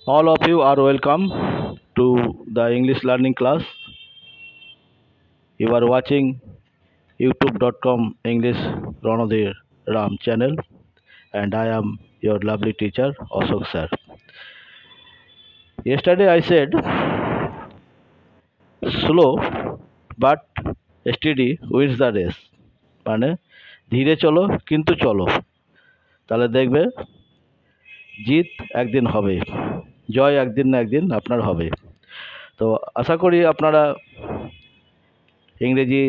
All of you are welcome to the English learning class. You are watching youtube.com English Ranadir Ram channel, and I am your lovely teacher Ashok sir. Yesterday I said slow but steady wins the race, মানে ধীরে চলো কিন্তু চলো, তাহলে দেখবে জিত একদিন হবে, জয় একদিন না একদিন আপনার হবে। তো আশা করি আপনারা ইংরেজি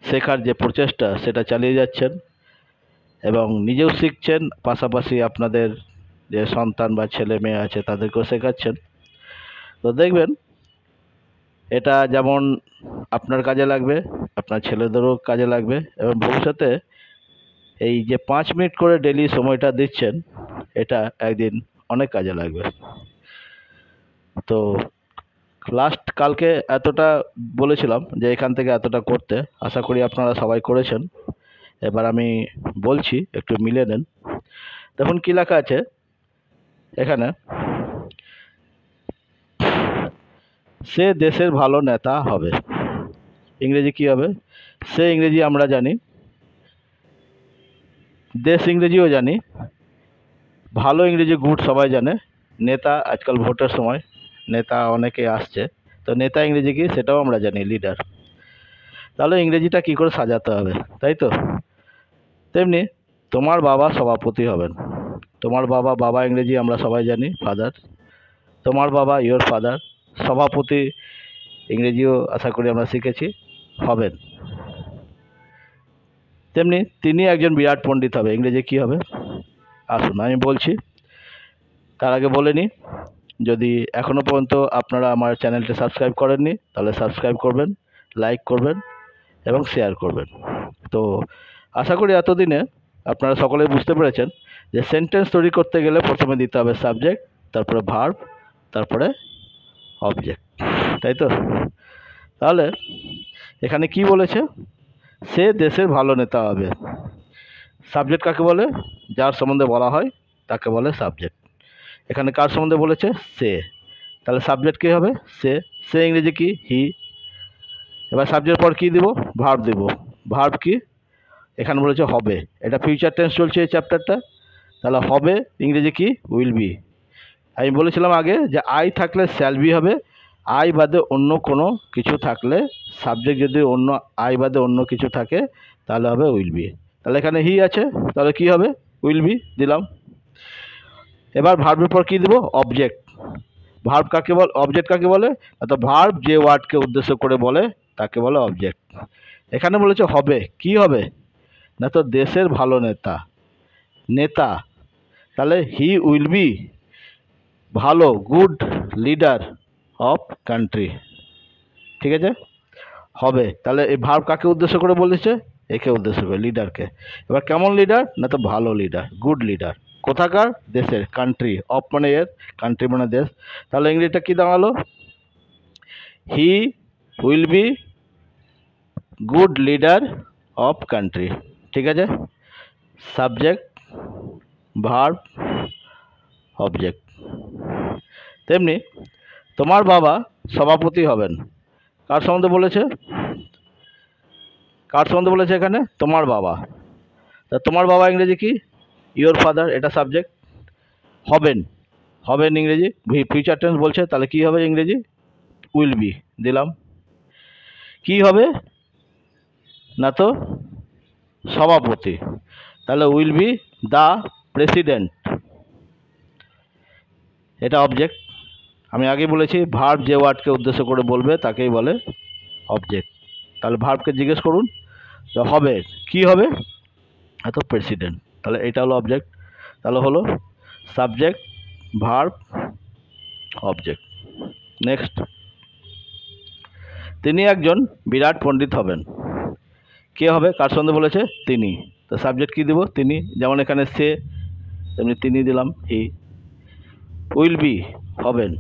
শেখার যে প্রচেষ্টা সেটা চালিয়ে যাচ্ছেন এবং নিজেও শিখছেন, পাশাপাশি আপনাদের যে সন্তান বা ছেলে মেয়ে আছে তাদেরকেও শেখাচ্ছেন। তো দেখবেন এটা যেমন আপনার কাজে লাগবে, আপনার ছেলেদেরও কাজে লাগবে এবং ভবিষ্যতে এই যে 5 মিনিট করে ডেলি সময়টা দিচ্ছেন এটা একদিন অনেক কাজে লাগবে। তো লাস্ট কালকে এতটা বলেছিলাম যে এখান থেকে এতটা করতে, আশা করি আপনারা সবাই করেছেন। এবার আমি বলছি, একটু মিলে নেন। দেখুন কী লেখা আছে এখানে, সে দেশের ভালো নেতা হবে। ইংরেজি কি হবে? সে ইংরেজি আমরা জানি, দেশ ইংরেজিও জানি, ভালো ইংরেজি গুড সবাই জানে, নেতা আজকাল ভোটের সময় নেতা অনেকে আসছে, তো নেতা ইংরেজি কি সেটাও আমরা জানি, লিডার। তাহলে ইংরেজিটা কি করে সাজাতে হবে, তাই তো? তেমনি তোমার বাবা সভাপতি হবেন। তোমার বাবা, বাবা ইংরেজি আমরা সবাই জানি ফাদার, তোমার বাবা ইয়োর ফাদার, সভাপতি ইংরেজিও আশা করি আমরা শিখেছি, হবেন। তেমনি তিনি একজন বিরাট পণ্ডিত হবে, ইংরেজি কি হবে? আসুন আমি বলছি, তার আগে বলে নিই, যদি এখনও পর্যন্ত আপনারা আমার চ্যানেলটি সাবস্ক্রাইব করেননি তাহলে সাবস্ক্রাইব করবেন, লাইক করবেন এবং শেয়ার করবেন। তো আশা করি এতদিনে আপনারা সকলেই বুঝতে পেরেছেন যে সেন্টেন্স তৈরি করতে গেলে প্রথমে দিতে হবে সাবজেক্ট, তারপরে ভার্ব, তারপরে অবজেক্ট, তাই তো? তাহলে এখানে কি বলেছে? সে দেশের ভালো নেতা হবে। সাবজেক্ট কাকে বলে? যার সম্বন্ধে বলা হয় তাকে বলে সাবজেক্ট। এখানে কার সম্বন্ধে বলেছে? সে। তাহলে সাবজেক্ট কী হবে? সে। সে ইংরেজি কি? হি। এবার সাবজেক্ট পর কী দিব? ভার্ব দিব। ভার্ব কি? এখানে বলেছে হবে, এটা ফিউচার টেন্স চলছে এই চ্যাপ্টারটা, তাহলে হবে ইংরেজি কি? Will be. আমি বলেছিলাম আগে যে আই থাকলে শ্যাল বি হবে, আই বাদে অন্য কোনো কিছু থাকলে, সাবজেক্ট যদি অন্য আই বাদে অন্য কিছু থাকে তাহলে হবে উইল বি। তাহলে এখানে হি আছে, তাহলে কি হবে? উইল বি দিলাম। এবার ভার্বের পর কী দেবো? অবজেক্ট। ভার্ব কাকে বল, অবজেক্ট কাকে বলে? তো ভার্ব যে ওয়ার্ডকে উদ্দেশ্য করে বলে তাকে বলে অবজেক্ট। এখানে বলেছে হবে, কি হবে? না তো দেশের ভালো নেতা, নেতা, তাহলে হি উইল বি ভালো, গুড লিডার অফ কান্ট্রি, ঠিক আছে? হবে, তাহলে এই ভার্ব কাকে উদ্দেশ্য করে বলেছে? একে উদ্দেশ্য করে, লিডারকে। এবার কেমন লিডার? না তো ভালো লিডার, গুড লিডার। কোথাকার? দেশের, কান্ট্রি, অফ মানে এর, কান্ট্রি মানে দেশ। তাহলে ইংরেজিটা কী দাঁড়ালো? He will be good leader of country, ঠিক আছে? Subject, verb, object. তেমনি তোমার বাবা সভাপতি হবেন। কার সম্বন্ধে বলেছে? কার সম্বন্ধে বলেছে এখানে? তোমার বাবা। তা তোমার বাবা ইংরেজি কি? ইয়োর ফাদার, এটা সাবজেক্ট। হবেন, হবেন ইংরেজি ফিউচার টেন্স বলছে, তাহলে কি হবে ইংরেজি? উইল বি দিলাম। কি হবে? না তো সভাপতি, তাহলে উইল বি দ্য প্রেসিডেন্ট, এটা অবজেক্ট। আমি আগে বলেছি ভার্ব যে ওয়ার্ডকে উদ্দেশ্য করে বলবে তাকেই বলে অবজেক্ট। তাহলে ভার্বকে জিজ্ঞেস করুন হবে, কি হবে? এত প্রেসিডেন্ট, তাহলে এটা হলো অবজেক্ট। তাহলে হলো সাবজেক্ট, ভার্ব, অবজেক্ট। নেক্সট, তিনি একজন বিরাট পণ্ডিত হবেন। কে হবে? কার সম্বন্ধে বলেছে? তিনি। তো সাবজেক্ট কী দিব? তিনি, যেমন এখানে সে, তেমনি তিনি দিলাম, হি। উইল বি হবেন,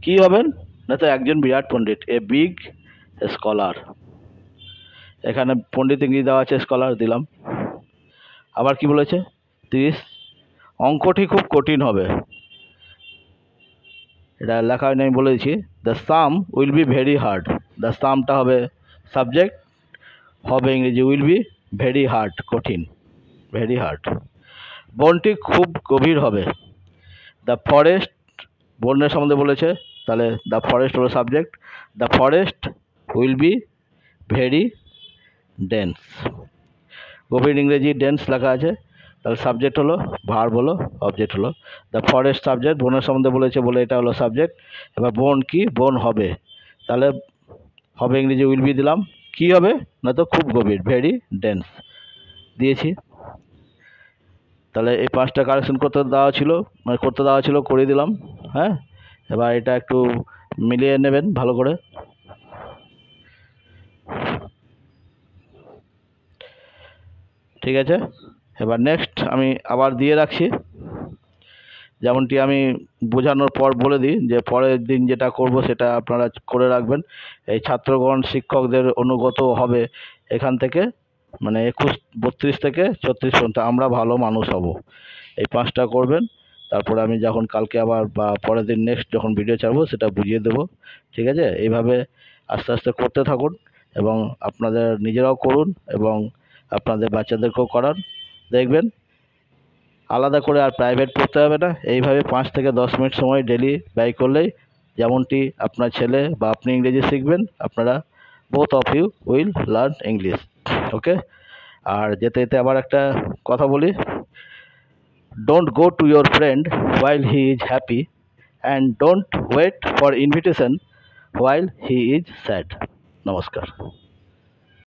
কি হবেন? না তো একজন বিরাট পণ্ডিত, এ বিগ স্কলার। এখানে পণ্ডিত ইংরেজি দেওয়া আছে, স্কলার দিলাম। আবার কি বলেছে? 30 অঙ্কটি খুব কঠিন হবে। এটা লেখা হয়নি, আমি বলে দিচ্ছি। The sum will be very hard. The সামটা হবে সাবজেক্ট, হবে ইংরেজি উইল বি ভেরি হার্ড, কঠিন, ভেরি হার্ড। বনটি খুব গভীর হবে। দ্য ফরেস্ট, বনের সম্বন্ধে বলেছে, তাহলে দ্য ফরেস্ট হলো subject. The forest will be very dense. গভীর ইংরেজি ডেন্স লেখা আছে, তাহলে সাবজেক্ট হলো, ভার্ব হলো, অবজেক্ট হলো। দ্য ফরেস্ট সাবজেক্ট, বনের সম্বন্ধে বলেছে বলে এটা হলো সাবজেক্ট। এবার বন কি, বন হবে, তাহলে হবে ইংরেজি উইল বি দিলাম। কি হবে না, তো খুব গভীর, ভেরি ডেন্স দিয়েছি। তাহলে এই 5টা কারেকশন করতে দেওয়া ছিল, করে দিলাম। হ্যাঁ, এবার এটা একটু মিলিয়ে নেবেন ভালো করে। ঠিক আছে, এবার নেক্সট আমি আবার দিয়ে রাখছি, যেমনটি আমি বোঝানোর পর বলে দিই যে পরের দিন যেটা করব সেটা আপনারা করে রাখবেন। এই ছাত্রগণ শিক্ষকদের অনুগত হবে এখান থেকে, মানে 32 থেকে 34 পর্যন্ত, আমরা ভালো মানুষ হব, এই 5টা করবেন। তারপরে আমি যখন কালকে আবার বা পরের দিন নেক্সট যখন ভিডিও ছাড়বো সেটা বুঝিয়ে দেবো। ঠিক আছে, এইভাবে আস্তে আস্তে করতে থাকুন এবং আপনাদের নিজেরাও করুন এবং আপনাদের বাচ্চাদেরকেও করান, দেখবেন আলাদা করে আর প্রাইভেট পড়তে হবে না। এইভাবে 5 থেকে 10 মিনিট সময় ডেলি ব্যয় করলেই যেমনটি আপনার ছেলে বা আপনি ইংরেজি শিখবেন, আপনারা both of you will learn English. Okay, আর যেতে যেতে আবার একটা কথা বলি, don't go to your friend while he is happy and don't wait for invitation while he is sad. নমস্কার।